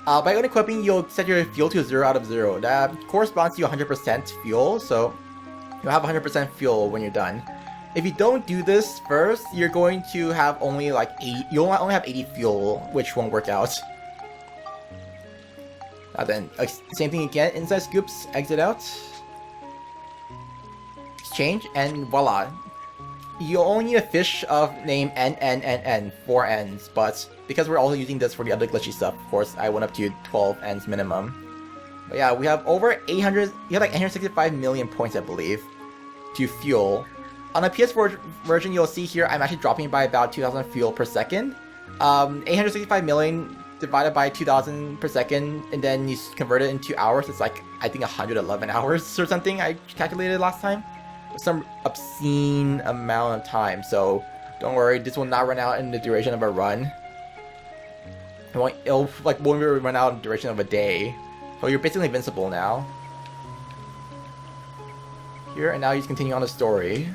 by unequipping, you'll set your fuel to 0 out of 0. That corresponds to 100% fuel, so you'll have 100% fuel when you're done. If you don't do this first, you're going to have only like 80. You'll only have 80 fuel, which won't work out. Now then, same thing again. Inside scoops, exit out, exchange, and voila. You only need a fish of name N, 4 N's, but because we're also using this for the other glitchy stuff, of course, I went up to 12 N's minimum. But yeah, we have over 800, you have like 865 million points, I believe, to fuel. On the PS4 version, you'll see here, I'm actually dropping by about 2,000 fuel per second. 865 million divided by 2,000 per second, and then you convert it into hours, it's like, I think 111 hours or something I calculated last time. Some obscene amount of time, so don't worry, this will not run out in the duration of a run. It'll like won't run out in the duration of a day. So you're basically invincible now. Here, and now you just continue on the story.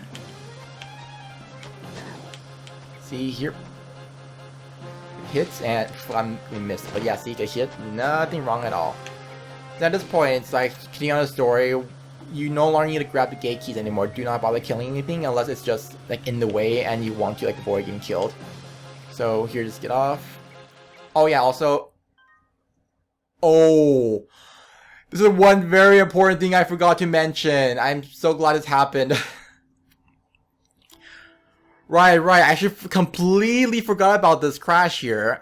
See here. Hits and we missed, but yeah, see, get hit, nothing wrong at all. So at this point, it's like continuing on the story. You no longer need to grab the Gatekeys anymore. Do not bother killing anything unless it's just like in the way and you want to like avoid getting killed. So here, just get off. Oh yeah, also. Oh, this is one very important thing I forgot to mention. I'm so glad this happened. Right. I actually completely forgot about this crash here.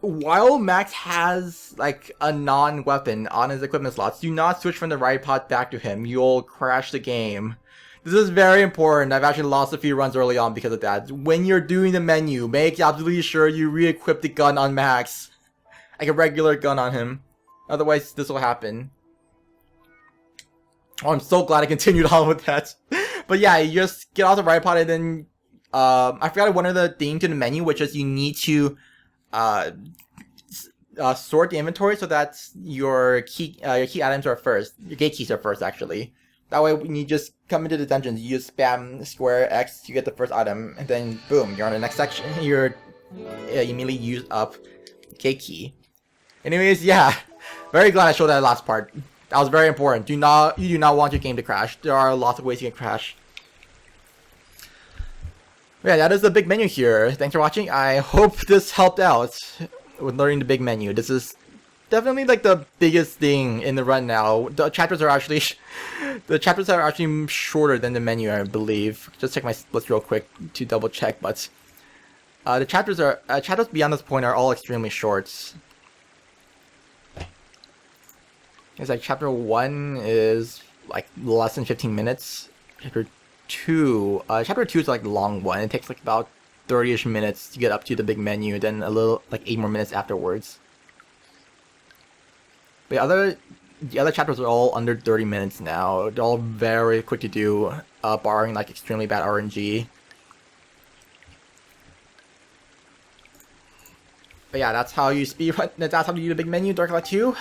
While Max has like a non-weapon on his equipment slots, do not switch from the Ridepod back to him. You'll crash the game. This is very important. I've actually lost a few runs early on because of that. When you're doing the menu, make absolutely sure you re-equip the gun on Max. Like a regular gun on him. Otherwise, this will happen. Oh, I'm so glad I continued on with that. But yeah, you just get off the Ridepod and then... I forgot one of the things to the menu, which is you need to... sort the inventory so that your key items are first. Your gate keys are first, actually. That way, when you just come into the dungeons, you just spam square X to get the first item, and then boom, you're on the next section. You immediately use up gate key. Anyways, yeah, very glad I showed that last part. That was very important. You do not want your game to crash. There are lots of ways you can crash. Yeah, that is the big menu here. Thanks for watching. I hope this helped out with learning the big menu. This is definitely like the biggest thing in the run now. The chapters are actually shorter than the menu, I believe. Just check my splits real quick to double check, but the chapters beyond this point are all extremely short. It's like chapter 1 is like less than 15 minutes. Chapter 2 is like the long one. It takes like about 30-ish minutes to get up to the big menu, then a little like 8 more minutes afterwards. But the other chapters are all under 30 minutes now. They're all very quick to do, barring like extremely bad RNG. But yeah, that's how you speedrun. That's how you do the big menu, Dark Light 2.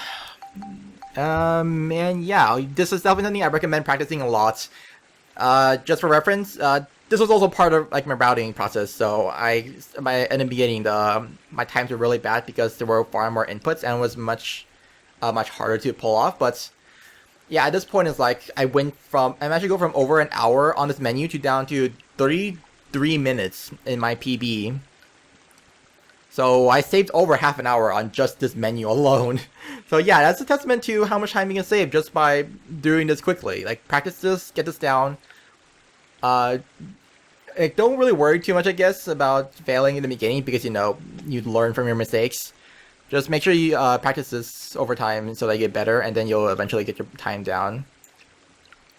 And yeah, this is definitely something I recommend practicing a lot. Just for reference, this was also part of like my routing process. So in the beginning, my times were really bad because there were far more inputs and it was much harder to pull off. But yeah, at this point, it's like I'm actually go from over an hour on this menu to down to 33 minutes in my PB. So I saved over half an hour on just this menu alone. So yeah, that's a testament to how much time you can save just by doing this quickly. Like, practice this, get this down. Don't really worry too much, I guess, about failing in the beginning because, you know, you learn from your mistakes. Just make sure you practice this over time so that you get better, and then you'll eventually get your time down.